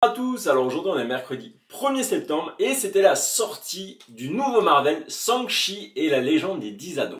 Bonjour à tous, alors aujourd'hui on est mercredi 1er septembre et c'était la sortie du nouveau Marvel Shang-Chi et la légende des 10 anneaux.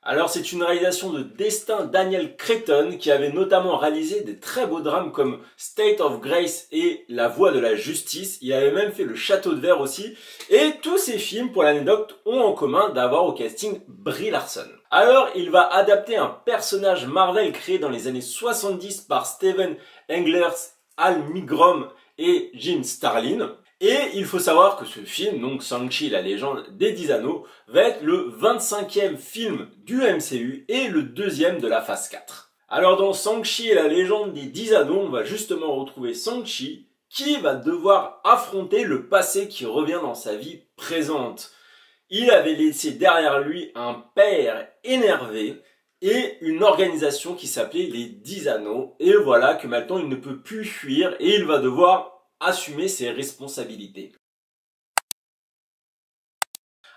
Alors c'est une réalisation de Destin Daniel Cretton qui avait notamment réalisé des très beaux drames comme State of Grace et La Voie de la Justice. Il avait même fait Le Château de Verre aussi. Et tous ces films, pour l'anecdote, ont en commun d'avoir au casting Brie Larson. Alors il va adapter un personnage Marvel créé dans les années 70 par Steven Englers, Al Milgrom et Jim Starlin. Et il faut savoir que ce film, donc Shang-Chi, la légende des 10 anneaux, va être le 25e film du MCU et le deuxième de la phase 4. Alors dans Shang-Chi et la légende des 10 anneaux, on va justement retrouver Shang-Chi qui va devoir affronter le passé qui revient dans sa vie présente. Il avait laissé derrière lui un père énervé et une organisation qui s'appelait les 10 anneaux. Et voilà que maintenant il ne peut plus fuir et il va devoir assumer ses responsabilités.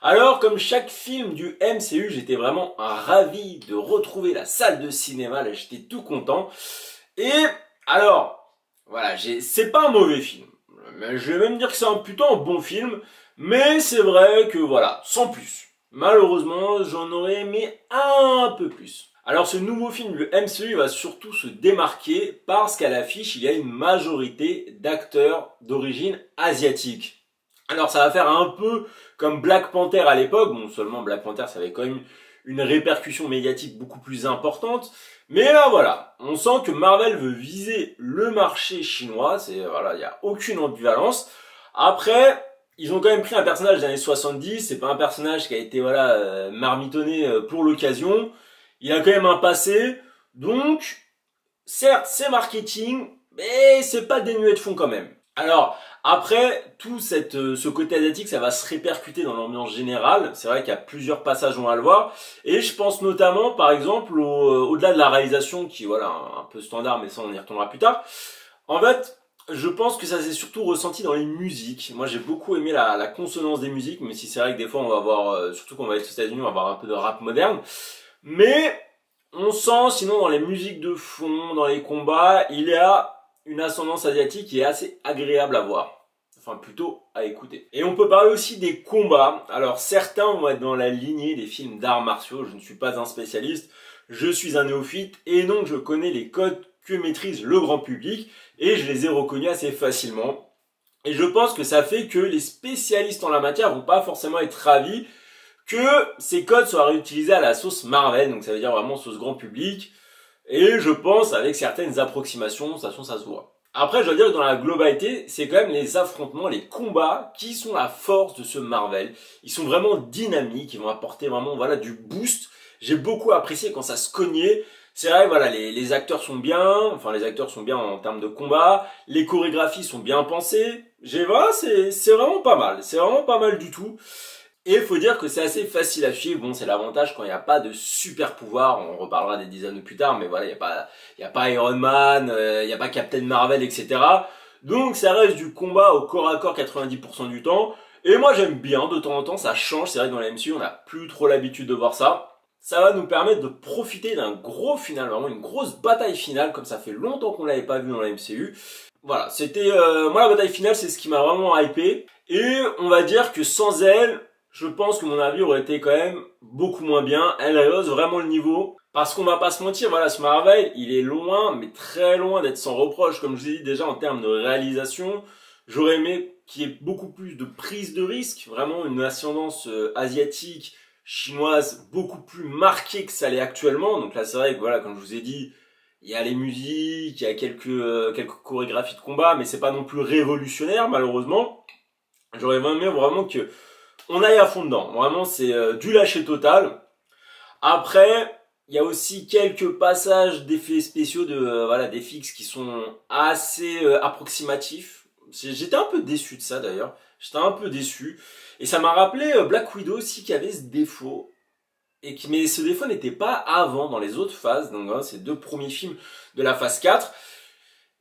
Alors, comme chaque film du MCU, j'étais vraiment ravi de retrouver la salle de cinéma, là j'étais tout content. Et alors, voilà, c'est pas un mauvais film. Je vais même dire que c'est plutôt un bon film, mais c'est vrai que voilà, sans plus. Malheureusement, j'en aurais aimé un peu plus. Alors ce nouveau film, le MCU, va surtout se démarquer parce qu'à l'affiche, il y a une majorité d'acteurs d'origine asiatique. Alors ça va faire un peu comme Black Panther à l'époque, bon seulement Black Panther ça avait quand même une répercussion médiatique beaucoup plus importante, mais là voilà, on sent que Marvel veut viser le marché chinois, voilà, il n'y a aucune ambivalence. Après, ils ont quand même pris un personnage des années 70, c'est pas un personnage qui a été voilà marmitonné pour l'occasion. Il a quand même un passé, donc certes c'est marketing, mais c'est pas dénué de fond quand même. Alors après tout ce côté asiatique, ça va se répercuter dans l'ambiance générale. C'est vrai qu'il y a plusieurs passages où on va le voir, et je pense notamment par exemple au-delà de la réalisation qui voilà un peu standard, mais ça on y retournera plus tard. En fait, je pense que ça s'est surtout ressenti dans les musiques. Moi j'ai beaucoup aimé la consonance des musiques, même si c'est vrai que des fois on va avoir, surtout quand on va être aux États-Unis, on va avoir un peu de rap moderne. Mais on sent sinon dans les musiques de fond, dans les combats, il y a une ascendance asiatique qui est assez agréable à voir. Enfin plutôt à écouter. Et on peut parler aussi des combats. Alors certains vont être dans la lignée des films d'arts martiaux. Je ne suis pas un spécialiste, je suis un néophyte et donc je connais les codes que maîtrise le grand public et je les ai reconnus assez facilement. Et je pense que ça fait que les spécialistes en la matière vont pas forcément être ravis que ces codes soient réutilisés à la sauce Marvel, donc ça veut dire vraiment sauce grand public, et je pense avec certaines approximations, ça se voit. Après, je dois dire que dans la globalité, c'est quand même les affrontements, les combats qui sont la force de ce Marvel. Ils sont vraiment dynamiques, ils vont apporter vraiment voilà du boost. J'ai beaucoup apprécié quand ça se cognait. C'est vrai, voilà, les acteurs sont bien, enfin les acteurs sont bien en termes de combat, les chorégraphies sont bien pensées. Voilà, c'est vraiment pas mal, c'est vraiment pas mal du tout. Et il faut dire que c'est assez facile à suivre. Bon, c'est l'avantage quand il n'y a pas de super pouvoir. On reparlera des 10 anneaux plus tard, mais voilà, il n'y a pas Iron Man, il n'y a pas Captain Marvel, etc. Donc ça reste du combat au corps à corps 90% du temps. Et moi j'aime bien, de temps en temps ça change. C'est vrai que dans la MCU on n'a plus trop l'habitude de voir ça. Ça va nous permettre de profiter d'un gros final, vraiment une grosse bataille finale, comme ça fait longtemps qu'on l'avait pas vu dans la MCU. Voilà, c'était moi la bataille finale c'est ce qui m'a vraiment hypé. Et on va dire que sans elle, je pense que mon avis aurait été quand même beaucoup moins bien. Elle rehausse vraiment le niveau. Parce qu'on va pas se mentir, voilà, ce Marvel, il est loin, mais très loin d'être sans reproche. Comme je vous ai dit déjà en termes de réalisation, j'aurais aimé qu'il y ait beaucoup plus de prise de risque. Vraiment une ascendance asiatique, chinoise, beaucoup plus marquée que ça l'est actuellement. Donc là, c'est vrai que voilà, comme je vous ai dit, il y a les musiques, il y a quelques chorégraphies de combat, mais c'est pas non plus révolutionnaire, malheureusement. J'aurais aimé vraiment que on aille à fond dedans. Vraiment, c'est du lâcher total. Après, il y a aussi quelques passages d'effets spéciaux voilà, des fixes qui sont assez approximatifs. J'étais un peu déçu de ça d'ailleurs. J'étais un peu déçu. Et ça m'a rappelé Black Widow aussi qui avait ce défaut. Mais ce défaut n'était pas avant dans les autres phases. Donc hein, ces deux premiers films de la phase 4.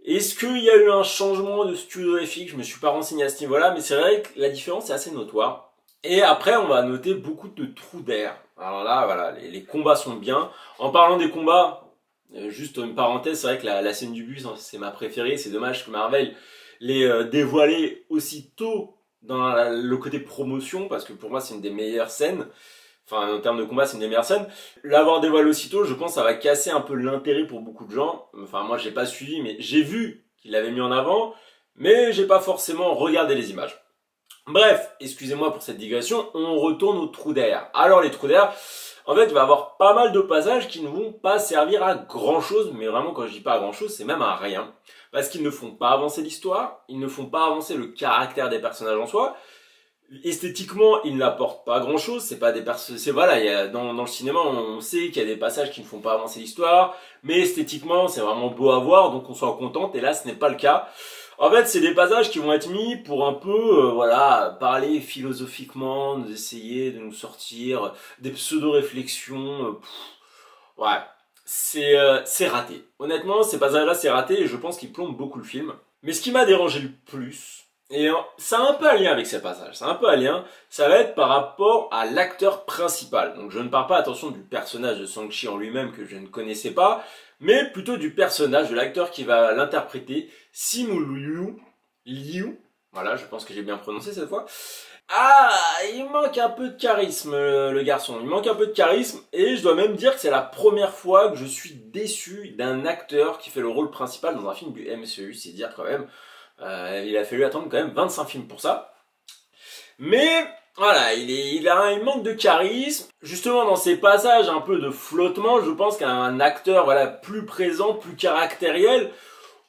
Est-ce qu'il y a eu un changement de studio FX? Je me suis pas renseigné à ce niveau-là, mais c'est vrai que la différence est assez notoire. Et après, on va noter beaucoup de trous d'air. Alors là, voilà, les combats sont bien. En parlant des combats, juste une parenthèse, c'est vrai que la scène du bus, hein, c'est ma préférée. C'est dommage que Marvel l'ait dévoilée aussi tôt dans le côté promotion, parce que pour moi, c'est une des meilleures scènes. Enfin, en termes de combat, c'est une des meilleures scènes. L'avoir dévoilé aussitôt, je pense, ça va casser un peu l'intérêt pour beaucoup de gens. Enfin, moi, j'ai pas suivi, mais j'ai vu qu'il l'avait mis en avant, mais j'ai pas forcément regardé les images. Bref, excusez-moi pour cette digression, on retourne aux trous d'air. Alors les trous d'air, en fait, il va y avoir pas mal de passages qui ne vont pas servir à grand chose, mais vraiment quand je dis pas à grand chose, c'est même à rien. Parce qu'ils ne font pas avancer l'histoire, ils ne font pas avancer le caractère des personnages en soi. Esthétiquement, ils n'apportent pas grand chose, c'est pas des personnages, c'est voilà, il y a, dans le cinéma, on sait qu'il y a des passages qui ne font pas avancer l'histoire, mais esthétiquement, c'est vraiment beau à voir, donc on s'en contente, et là, ce n'est pas le cas. En fait, c'est des passages qui vont être mis pour un peu, voilà, parler philosophiquement, nous essayer de nous sortir des pseudo-réflexions. Ouais, c'est raté. Honnêtement, ces passages-là, c'est raté et je pense qu'ils plombent beaucoup le film. Mais ce qui m'a dérangé le plus, et ça a un peu un lien avec ces passages, c'est un peu un lien, ça va être par rapport à l'acteur principal. Donc je ne parle pas, attention, du personnage de Shang-Chi en lui-même que je ne connaissais pas, mais plutôt du personnage, de l'acteur qui va l'interpréter, Simu Liu, voilà, je pense que j'ai bien prononcé cette fois. Ah, il manque un peu de charisme, le garçon. Il manque un peu de charisme, et je dois même dire que c'est la première fois que je suis déçu d'un acteur qui fait le rôle principal dans un film du MCU, c'est dire quand même. Il a fallu attendre quand même 25 films pour ça. Mais voilà, il manque de charisme. Justement, dans ces passages un peu de flottement, je pense qu'un acteur voilà plus présent, plus caractériel,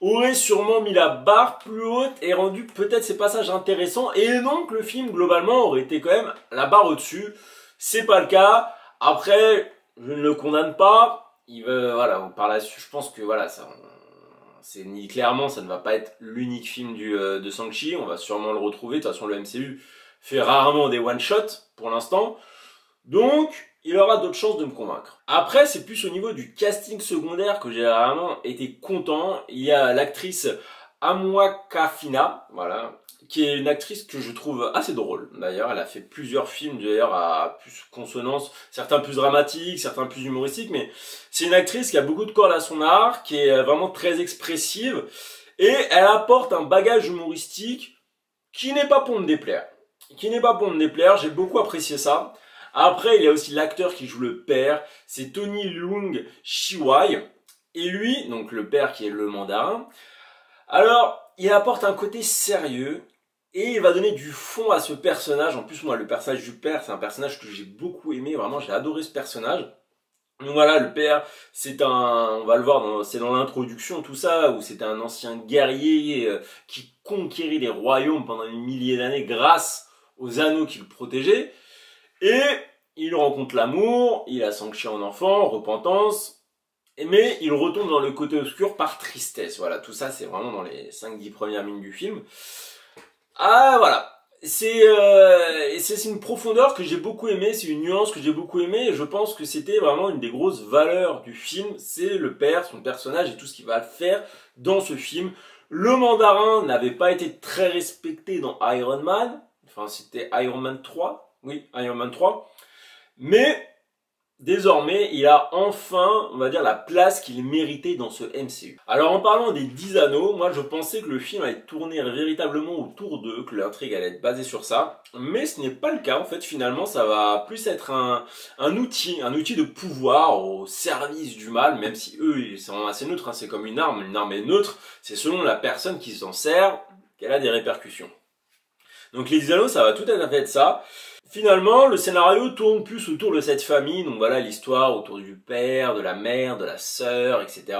aurait sûrement mis la barre plus haute et rendu peut-être ces passages intéressants. Et donc le film globalement aurait été quand même la barre au-dessus. C'est pas le cas. Après, je ne le condamne pas. Il veut, voilà, par la suite, je pense que voilà, ça, c'est ni clairement, ça ne va pas être l'unique film de Shang-Chi. On va sûrement le retrouver. De toute façon, le MCU fait rarement des one-shots pour l'instant. Donc, il aura d'autres chances de me convaincre. Après, c'est plus au niveau du casting secondaire que j'ai vraiment été content. Il y a l'actrice Amwakafina, voilà, qui est une actrice que je trouve assez drôle. D'ailleurs, elle a fait plusieurs films d'ailleurs à plus consonance, certains plus dramatiques, certains plus humoristiques, mais c'est une actrice qui a beaucoup de cordes à son art, qui est vraiment très expressive, et elle apporte un bagage humoristique qui n'est pas pour me déplaire. J'ai beaucoup apprécié ça. Après, il y a aussi l'acteur qui joue le père, c'est Tony Leung Chiwai. Et lui, donc le père qui est le mandarin, alors, il apporte un côté sérieux et il va donner du fond à ce personnage. En plus, moi, le personnage du père, c'est un personnage que j'ai beaucoup aimé. Vraiment, j'ai adoré ce personnage. Donc voilà, le père, on va le voir, c'est dans l'introduction, tout ça, où c'était un ancien guerrier qui conquérit les royaumes pendant des milliers d'années grâce aux anneaux qu'il protégeait. Et il rencontre l'amour, il a Shang-Chi en enfant, repentance, mais il retombe dans le côté obscur par tristesse. Voilà, tout ça c'est vraiment dans les 5-10 premières minutes du film. Ah voilà, c'est une profondeur que j'ai beaucoup aimée, c'est une nuance que j'ai beaucoup aimée, et je pense que c'était vraiment une des grosses valeurs du film, c'est le père, son personnage et tout ce qu'il va faire dans ce film. Le mandarin n'avait pas été très respecté dans Iron Man, enfin c'était Iron Man 3, oui, Iron Man 3, mais désormais, il a enfin, on va dire, la place qu'il méritait dans ce MCU. Alors en parlant des 10 anneaux, moi je pensais que le film allait tourner véritablement autour d'eux, que l'intrigue allait être basée sur ça, mais ce n'est pas le cas. En fait, finalement, ça va plus être un outil de pouvoir au service du mal, même si eux, ils sont assez neutres, hein. C'est comme une arme est neutre, c'est selon la personne qui s'en sert qu'elle a des répercussions. Donc les 10 anneaux, ça va tout à fait être ça. Finalement, le scénario tourne plus autour de cette famille, donc voilà l'histoire autour du père, de la mère, de la sœur, etc.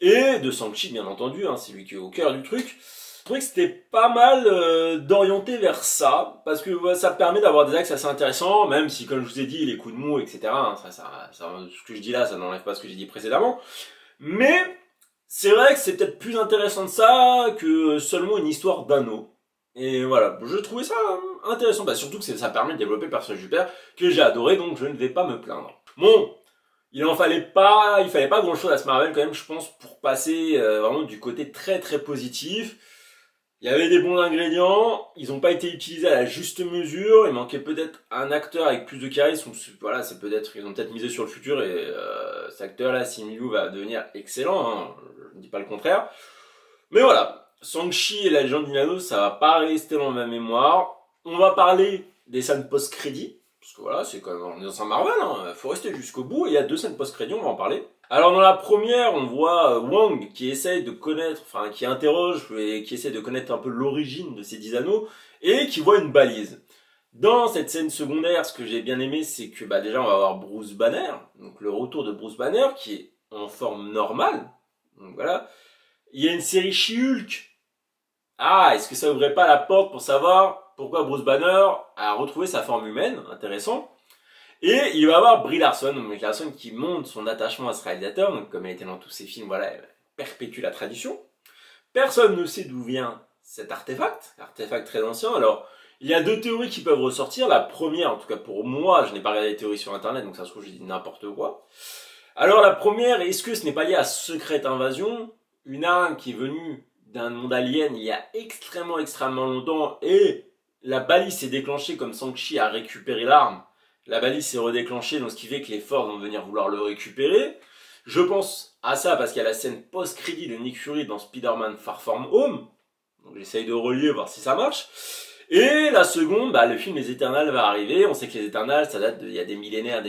Et de Shang-Chi, bien entendu, hein, c'est lui qui est au cœur du truc. Je trouvais que c'était pas mal d'orienter vers ça, parce que ça permet d'avoir des axes assez intéressants, même si, comme je vous ai dit, les coups de mou, etc., hein, ce que je dis là, ça n'enlève pas ce que j'ai dit précédemment. Mais c'est vrai que c'est peut-être plus intéressant de ça que seulement une histoire d'anneau. Et voilà, je trouvais ça intéressant, bah surtout que ça permet de développer le personnage du père, que j'ai adoré, donc je ne vais pas me plaindre. Bon, il fallait pas grand chose à ce Marvel quand même, je pense, pour passer vraiment du côté très très positif. Il y avait des bons ingrédients, ils n'ont pas été utilisés à la juste mesure, il manquait peut-être un acteur avec plus de charisme, voilà, c'est peut-être, ils ont peut-être misé sur le futur et cet acteur-là, Simu Liu, va devenir excellent, hein, je ne dis pas le contraire. Mais voilà, Shang-Chi et la légende du Nano, ça va pas rester dans ma mémoire. On va parler des scènes post-crédit, parce que voilà, c'est quand même, on est dans un Marvel, hein, faut rester jusqu'au bout, et il y a 2 scènes post-crédit, on va en parler. Alors dans la première, on voit Wang qui essaye de connaître, enfin qui interroge et qui essaye de connaître un peu l'origine de ces 10 anneaux, et qui voit une balise. Dans cette scène secondaire, ce que j'ai bien aimé, c'est que bah, déjà on va avoir Bruce Banner, donc le retour de Bruce Banner, qui est en forme normale, donc voilà. Il y a une série She-Hulk. Ah, est-ce que ça ouvrait pas la porte pour savoir pourquoi Bruce Banner a retrouvé sa forme humaine? Intéressant. Et il va y avoir Brie Larson, donc Brie Larson qui montre son attachement à ce réalisateur, donc comme elle était dans tous ses films, voilà, elle perpétue la tradition. Personne ne sait d'où vient cet artefact très ancien. Alors, il y a 2 théories qui peuvent ressortir. La première, en tout cas pour moi, je n'ai pas regardé les théories sur internet, donc ça se trouve j'ai dit n'importe quoi. Alors la première, est-ce que ce n'est pas lié à Secret Invasion, une arme qui est venue d'un monde alien il y a extrêmement longtemps, et la balise s'est déclenchée comme Shang-Chi a récupéré l'arme. La balise s'est redéclenchée, donc ce qui fait que les forces vont venir vouloir le récupérer. Je pense à ça parce qu'il y a la scène post-crédit de Nick Fury dans Spider-Man Far From Home. Donc j'essaye de relier, voir si ça marche. Et la seconde, bah, le film Les Éternels va arriver. On sait que les Éternels, ça date il y a des millénaires.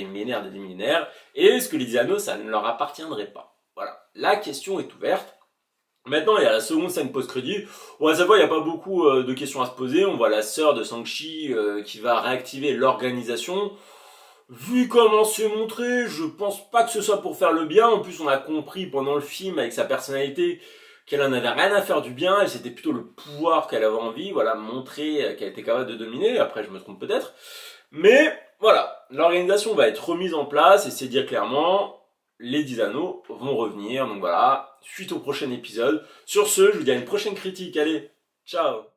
Et est-ce que les Anneaux, ça ne leur appartiendrait pas? Voilà. La question est ouverte. Maintenant, il y a la seconde scène post-crédit. Bon, à savoir, il n'y a pas beaucoup de questions à se poser. On voit la sœur de Shang-Chi qui va réactiver l'organisation. Vu comment c'est montré, je pense pas que ce soit pour faire le bien. En plus, on a compris pendant le film, avec sa personnalité, qu'elle en avait rien à faire du bien. Et c'était plutôt le pouvoir qu'elle avait envie. Voilà, montrer qu'elle était capable de dominer. Après, je me trompe peut-être. Mais, voilà. L'organisation va être remise en place. Et c'est dire clairement, les 10 anneaux vont revenir. Donc voilà, suite au prochain épisode. Sur ce, je vous dis à une prochaine critique. Allez, ciao!